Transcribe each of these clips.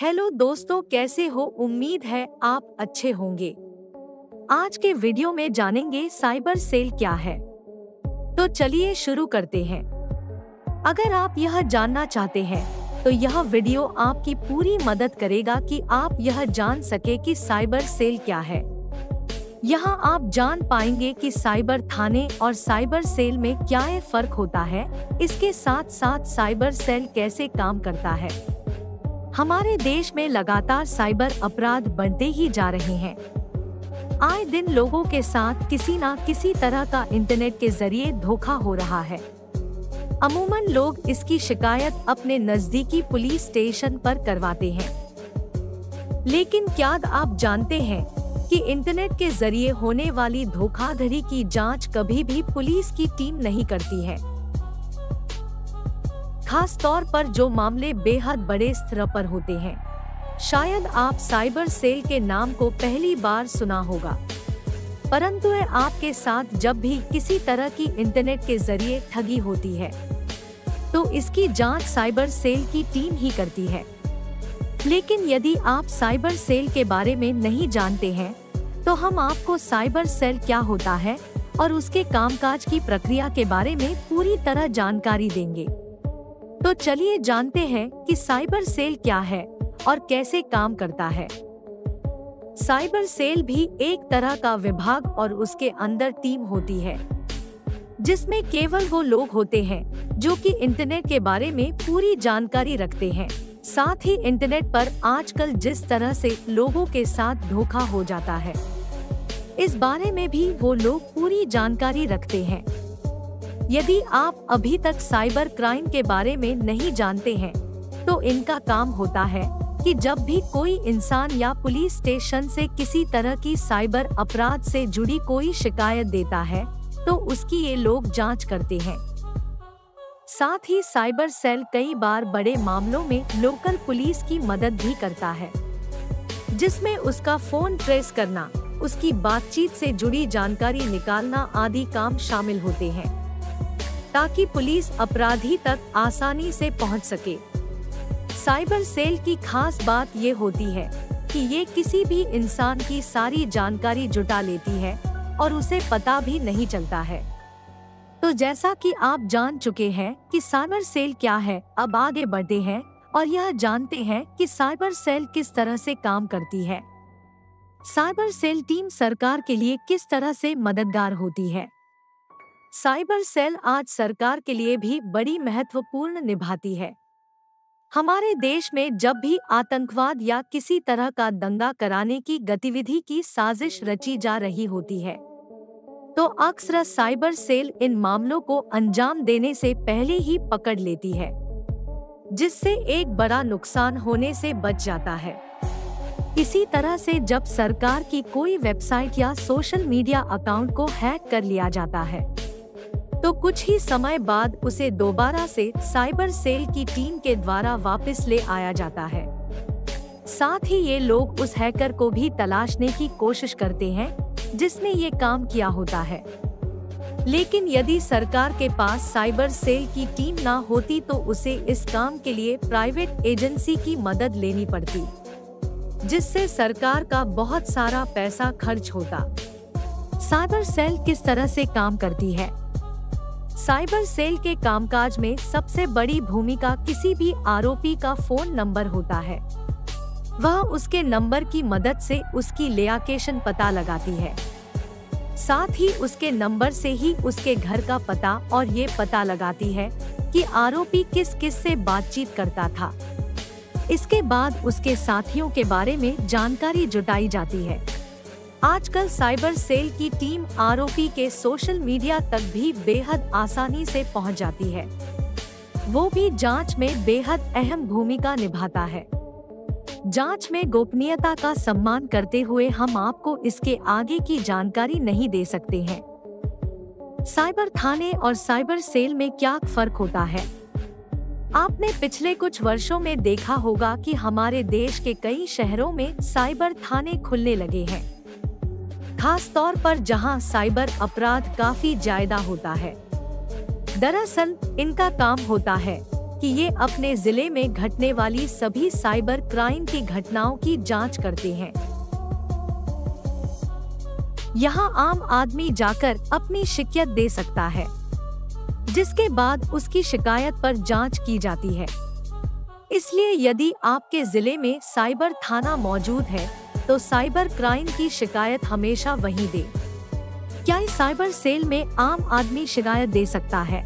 Hello दोस्तों, कैसे हो? उम्मीद है आप अच्छे होंगे। आज के वीडियो में जानेंगे साइबर सेल क्या है। तो चलिए शुरू करते हैं। अगर आप यह जानना चाहते हैं तो यह वीडियो आपकी पूरी मदद करेगा कि आप यह जान सके कि साइबर सेल क्या है। यहाँ आप जान पाएंगे कि साइबर थाने और साइबर सेल में क्या फर्क होता है। इसके साथ साथ साइबर सेल कैसे काम करता है। हमारे देश में लगातार साइबर अपराध बढ़ते ही जा रहे हैं। आए दिन लोगों के साथ किसी न किसी तरह का इंटरनेट के जरिए धोखा हो रहा है। अमूमन लोग इसकी शिकायत अपने नजदीकी पुलिस स्टेशन पर करवाते हैं। लेकिन क्या आप जानते हैं कि इंटरनेट के जरिए होने वाली धोखाधड़ी की जांच कभी भी पुलिस की टीम नहीं करती है, खास तौर पर जो मामले बेहद बड़े स्तर पर होते हैं। शायद आप साइबर सेल के नाम को पहली बार सुना होगा, परंतु आपके साथ जब भी किसी तरह की इंटरनेट के जरिए ठगी होती है तो इसकी जांच साइबर सेल की टीम ही करती है। लेकिन यदि आप साइबर सेल के बारे में नहीं जानते हैं तो हम आपको साइबर सेल क्या होता है और उसके कामकाज की प्रक्रिया के बारे में पूरी तरह जानकारी देंगे। तो चलिए जानते हैं कि साइबर सेल क्या है और कैसे काम करता है। साइबर सेल भी एक तरह का विभाग और उसके अंदर टीम होती है जिसमें केवल वो लोग होते हैं जो कि इंटरनेट के बारे में पूरी जानकारी रखते हैं। साथ ही इंटरनेट पर आजकल जिस तरह से लोगों के साथ धोखा हो जाता है, इस बारे में भी वो लोग पूरी जानकारी रखते हैं। यदि आप अभी तक साइबर क्राइम के बारे में नहीं जानते हैं तो इनका काम होता है कि जब भी कोई इंसान या पुलिस स्टेशन से किसी तरह की साइबर अपराध से जुड़ी कोई शिकायत देता है तो उसकी ये लोग जांच करते हैं। साथ ही साइबर सेल कई बार बड़े मामलों में लोकल पुलिस की मदद भी करता है, जिसमें उसका फोन ट्रेस करना, उसकी बातचीत से जुड़ी जानकारी निकालना आदि काम शामिल होते हैं, ताकि पुलिस अपराधी तक आसानी से पहुंच सके। साइबर सेल की खास बात ये होती है कि ये किसी भी इंसान की सारी जानकारी जुटा लेती है और उसे पता भी नहीं चलता है। तो जैसा कि आप जान चुके हैं कि साइबर सेल क्या है, अब आगे बढ़ते हैं और यह जानते हैं कि साइबर सेल किस तरह से काम करती है। साइबर सेल टीम सरकार के लिए किस तरह से मददगार होती है। साइबर सेल आज सरकार के लिए भी बड़ी महत्वपूर्ण निभाती है। हमारे देश में जब भी आतंकवाद या किसी तरह का दंगा कराने की गतिविधि की साजिश रची जा रही होती है तो अक्सर साइबर सेल इन मामलों को अंजाम देने से पहले ही पकड़ लेती है, जिससे एक बड़ा नुकसान होने से बच जाता है। इसी तरह से जब सरकार की कोई वेबसाइट या सोशल मीडिया अकाउंट को हैक कर लिया जाता है तो कुछ ही समय बाद उसे दोबारा से साइबर सेल की टीम के द्वारा वापस ले आया जाता है। साथ ही ये लोग उस हैकर को भी तलाशने की कोशिश करते हैं जिसने ये काम किया होता है। लेकिन यदि सरकार के पास साइबर सेल की टीम ना होती तो उसे इस काम के लिए प्राइवेट एजेंसी की मदद लेनी पड़ती, जिससे सरकार का बहुत सारा पैसा खर्च होता। साइबर सेल किस तरह से काम करती है। साइबर सेल के कामकाज में सबसे बड़ी भूमिका किसी भी आरोपी का फोन नंबर होता है। वह उसके नंबर की मदद से उसकी लोकेशन पता लगाती है। साथ ही उसके नंबर से ही उसके घर का पता और ये पता लगाती है कि आरोपी किस किस से बातचीत करता था। इसके बाद उसके साथियों के बारे में जानकारी जुटाई जाती है। आजकल साइबर सेल की टीम आरोपी के सोशल मीडिया तक भी बेहद आसानी से पहुंच जाती है। वो भी जांच में बेहद अहम भूमिका निभाता है। जांच में गोपनीयता का सम्मान करते हुए हम आपको इसके आगे की जानकारी नहीं दे सकते हैं। साइबर थाने और साइबर सेल में क्या फर्क होता है। आपने पिछले कुछ वर्षों में देखा होगा कि हमारे देश के कई शहरों में साइबर थाने खुलने लगे हैं, खास तौर पर जहां साइबर अपराध काफी ज्यादा होता है। दरअसल इनका काम होता है कि ये अपने जिले में घटने वाली सभी साइबर क्राइम की घटनाओं की जांच करते हैं। यहाँ आम आदमी जाकर अपनी शिकायत दे सकता है, जिसके बाद उसकी शिकायत पर जांच की जाती है। इसलिए यदि आपके जिले में साइबर थाना मौजूद है तो साइबर क्राइम की शिकायत हमेशा वहीं दे। क्या इस साइबर सेल में आम आदमी शिकायत दे सकता है?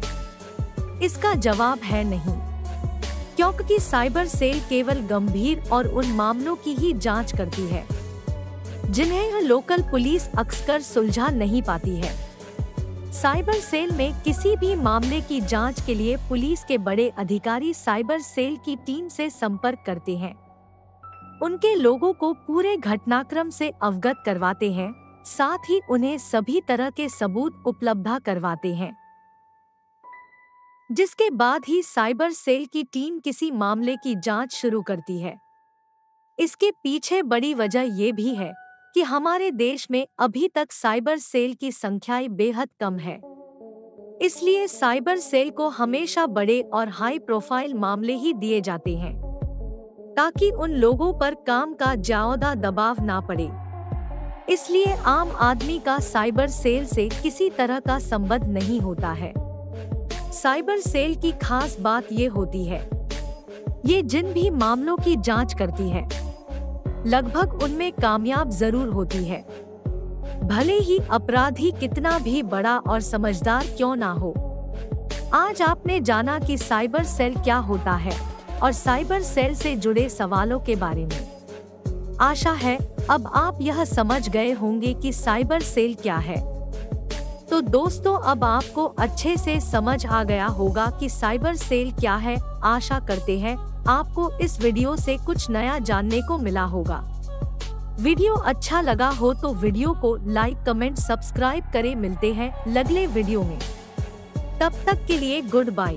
इसका जवाब है नहीं, क्योंकि साइबर सेल केवल गंभीर और उन मामलों की ही जांच करती है जिन्हें लोकल पुलिस अक्सर सुलझा नहीं पाती है। साइबर सेल में किसी भी मामले की जांच के लिए पुलिस के बड़े अधिकारी साइबर सेल की टीम से संपर्क करते हैं, उनके लोगों को पूरे घटनाक्रम से अवगत करवाते हैं, साथ ही उन्हें सभी तरह के सबूत उपलब्ध करवाते हैं, जिसके बाद ही साइबर सेल की टीम किसी मामले की जांच शुरू करती है। इसके पीछे बड़ी वजह ये भी है कि हमारे देश में अभी तक साइबर सेल की संख्या बेहद कम है। इसलिए साइबर सेल को हमेशा बड़े और हाई प्रोफाइल मामले ही दिए जाते हैं, ताकि उन लोगों पर काम का ज्यादा दबाव ना पड़े। इसलिए आम आदमी का साइबर सेल से किसी तरह का संबंध नहीं होता है। साइबर सेल की खास बात ये होती है, ये जिन भी मामलों की जांच करती है लगभग उनमें कामयाब जरूर होती है, भले ही अपराधी कितना भी बड़ा और समझदार क्यों ना हो। आज आपने जाना कि साइबर सेल क्या होता है और साइबर सेल से जुड़े सवालों के बारे में। आशा है अब आप यह समझ गए होंगे कि साइबर सेल क्या है। तो दोस्तों, अब आपको अच्छे से समझ आ गया होगा कि साइबर सेल क्या है। आशा करते हैं आपको इस वीडियो से कुछ नया जानने को मिला होगा। वीडियो अच्छा लगा हो तो वीडियो को लाइक, कमेंट, सब्सक्राइब करें। मिलते हैं अगले वीडियो में, तब तक के लिए गुड बाय।